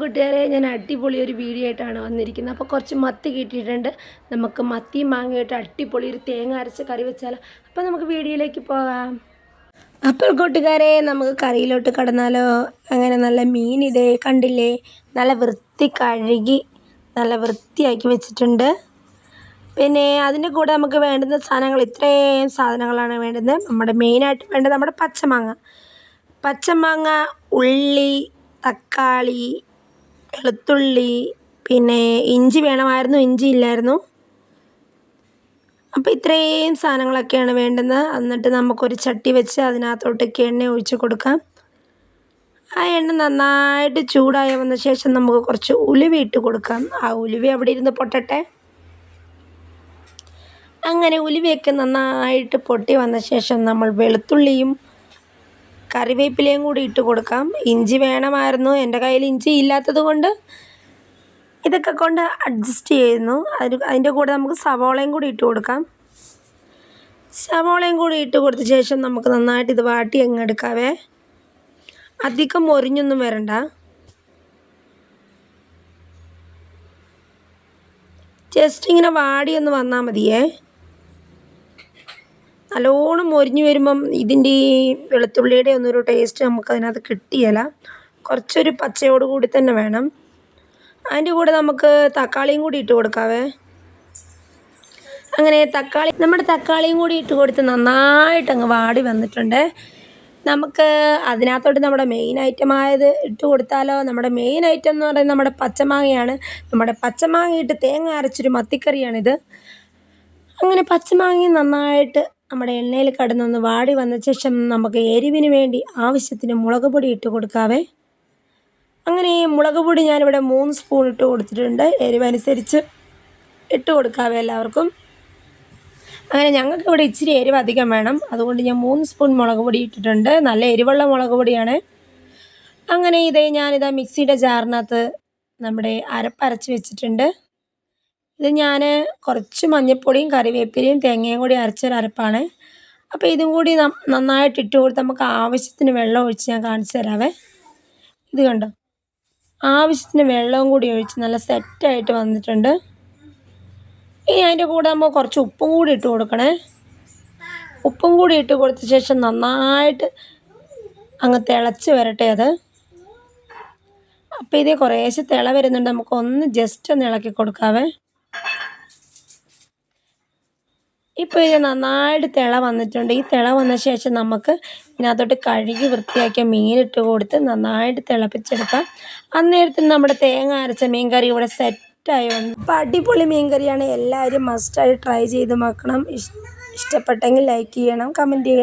കൂട്ടുകാരെ, ഞാൻ അടിപൊളി ഒരു വീഡിയോ ആയിട്ടാണ് വന്നിരിക്കുന്നത്. അപ്പോൾ കുറച്ച് മത്തി കിട്ടിയിട്ടുണ്ട്. നമുക്ക് മത്തിയും മാങ്ങയിട്ട് അടിപൊളി ഒരു തേങ്ങ അരച്ച് കറി വെച്ചാലോ. അപ്പോൾ നമുക്ക് വീഡിയോയിലേക്ക് പോകാം. അപ്പോൾ കൂട്ടുകാരെ, നമുക്ക് കറിയിലോട്ട് കടന്നാലോ. അങ്ങനെ നല്ല മീൻ ഇതേ കണ്ടില്ലേ, നല്ല വൃത്തി കഴുകി നല്ല വൃത്തിയാക്കി വെച്ചിട്ടുണ്ട്. പിന്നെ അതിൻ്റെ കൂടെ നമുക്ക് വേണ്ടുന്ന സാധനങ്ങൾ ഇത്രയും സാധനങ്ങളാണ് വേണ്ടുന്നത്. നമ്മുടെ മെയിനായിട്ട് വേണ്ടത് നമ്മുടെ പച്ചമാങ്ങ, ഉള്ളി, തക്കാളി, വെളുത്തുള്ളി, പിന്നെ ഇഞ്ചി വേണമായിരുന്നു, ഇഞ്ചി ഇല്ലായിരുന്നു. അപ്പോൾ ഇത്രയും സാധനങ്ങളൊക്കെയാണ് വേണ്ടുന്നത്. എന്നിട്ട് നമുക്കൊരു ചട്ടി വെച്ച് അതിനകത്തോട്ടേക്ക് എണ്ണ ഒഴിച്ച് കൊടുക്കാം. ആ എണ്ണ നന്നായിട്ട് ചൂടായി വന്ന ശേഷം നമുക്ക് കുറച്ച് ഉലുവ ഇട്ട് കൊടുക്കാം. ആ ഉലുവ അവിടെ ഇരുന്ന് പൊട്ടട്ടെ. അങ്ങനെ ഉലുവയൊക്കെ നന്നായിട്ട് പൊട്ടി വന്ന ശേഷം നമ്മൾ വെളുത്തുള്ളിയും കറിവേപ്പിലയും കൂടി ഇട്ട് കൊടുക്കാം. ഇഞ്ചി വേണമായിരുന്നു, എൻ്റെ കയ്യിൽ ഇഞ്ചി ഇല്ലാത്തത് കൊണ്ട് ഇതൊക്കെ കൊണ്ട് അഡ്ജസ്റ്റ് ചെയ്യുന്നു. അതിൻ്റെ കൂടെ നമുക്ക് സവോളയും കൂടി ഇട്ട് കൊടുക്കാം. സവോളയും കൂടി ഇട്ട് കൊടുത്ത ശേഷം നമുക്ക് നന്നായിട്ട് ഇത് വാട്ടി അങ്ങ് എടുക്കാവേ. അധികം മൊരിഞ്ഞൊന്നും വരണ്ട. ജസ്റ്റ് ഇങ്ങനെ വാടിയൊന്ന് വന്നാൽ മതിയേ. നല്ലോണം മൊരിഞ്ഞ് വരുമ്പം ഇതിൻ്റെ ഈ വെളുത്തുള്ളിയുടെ ഒന്നൊരു ടേസ്റ്റ് നമുക്ക് അതിനകത്ത് കിട്ടിയില്ല. കുറച്ചൊരു പച്ചയോട് കൂടി തന്നെ വേണം. അതിൻ്റെ കൂടെ നമുക്ക് തക്കാളിയും കൂടി ഇട്ട് കൊടുക്കാവേ. അങ്ങനെ നമ്മുടെ തക്കാളിയും കൂടി ഇട്ട് കൊടുത്ത് നന്നായിട്ട് അങ്ങ് വാടി വന്നിട്ടുണ്ട്. നമുക്ക് അതിനകത്തോട്ട് നമ്മുടെ മെയിൻ ഐറ്റമായത് ഇട്ട് കൊടുത്താലോ. നമ്മുടെ മെയിൻ ഐറ്റം എന്ന് പറയുന്നത് നമ്മുടെ പച്ചമാങ്ങയാണ്. നമ്മുടെ പച്ചമാങ്ങ ഇട്ട് തേങ്ങ അരച്ചൊരു മത്തിക്കറിയാണിത്. അങ്ങനെ പച്ചമാങ്ങ നന്നായിട്ട് നമ്മുടെ എണ്ണയിൽ കിടന്നൊന്ന് വാടി വന്ന ശേഷം നമുക്ക് എരിവിന് വേണ്ടി ആവശ്യത്തിന് മുളക് പൊടി ഇട്ട് കൊടുക്കാവേ. അങ്ങനെ മുളക് പൊടി ഞാനിവിടെ 3 സ്പൂൺ ഇട്ട് കൊടുത്തിട്ടുണ്ട്. എരിവനുസരിച്ച് ഇട്ട് കൊടുക്കാവേ എല്ലാവർക്കും. അങ്ങനെ ഞങ്ങൾക്ക് ഇവിടെ ഇച്ചിരി എരിവ് അധികം വേണം, അതുകൊണ്ട് ഞാൻ 3 സ്പൂൺ മുളക് പൊടി ഇട്ടിട്ടുണ്ട്. നല്ല എരിവുള്ള മുളക് പൊടിയാണ്. അങ്ങനെ ഞാനിതാ മിക്സിയുടെ ജാറിനകത്ത് നമ്മുടെ അരപ്പരച്ച് വെച്ചിട്ടുണ്ട്. ഇത് ഞാൻ കുറച്ച് മഞ്ഞൾപ്പൊടിയും കറിവേപ്പിലയും തേങ്ങയും കൂടി അരച്ചൊരു അരപ്പാണ്. അപ്പോൾ ഇതും കൂടി നന്നായിട്ട് ഇട്ട് കൊടുത്ത് നമുക്ക് ആവശ്യത്തിന് വെള്ളം ഒഴിച്ച് ഞാൻ കാണിച്ചു തരാവേ. ഇത് കണ്ടോ, ആവശ്യത്തിന് വെള്ളവും കൂടി ഒഴിച്ച് നല്ല സെറ്റായിട്ട് വന്നിട്ടുണ്ട്. ഇനി അതിൻ്റെ കൂടെ നമ്മൾ കുറച്ച് ഉപ്പും കൂടി ഇട്ട് കൊടുക്കണേ. ഉപ്പും കൂടി ഇട്ട് കൊടുത്ത ശേഷം നന്നായിട്ട് അങ്ങ് തിളച്ച് വരട്ടെ അത്. അപ്പോൾ ഇത് കുറേശ്ശെ തിള വരുന്നുണ്ട്. നമുക്കൊന്ന് ജസ്റ്റ് ഒന്ന് ഇളക്കി കൊടുക്കാവേ. ഇപ്പോൾ ഇത് നന്നായിട്ട് തിള വന്നിട്ടുണ്ട്. ഈ തിള വന്ന ശേഷം നമുക്ക് ഇതിനകത്തോട്ട് കഴുകി വൃത്തിയാക്കിയ മീനിട്ട് കൊടുത്ത് നന്നായിട്ട് തിളപ്പിച്ചെടുക്കാം. അന്നേരത്തിന് നമ്മുടെ തേങ്ങ അരച്ച മീൻ കറി ഇവിടെ സെറ്റായി വന്നു. അപ്പോൾ അടിപൊളി മീൻ കറിയാണ്. എല്ലാവരും മസ്റ്റായി ട്രൈ ചെയ്ത് നോക്കണം. ഇഷ്ടപ്പെട്ടെങ്കിൽ ലൈക്ക് ചെയ്യണം, കമൻറ്റ് ചെയ്യണം.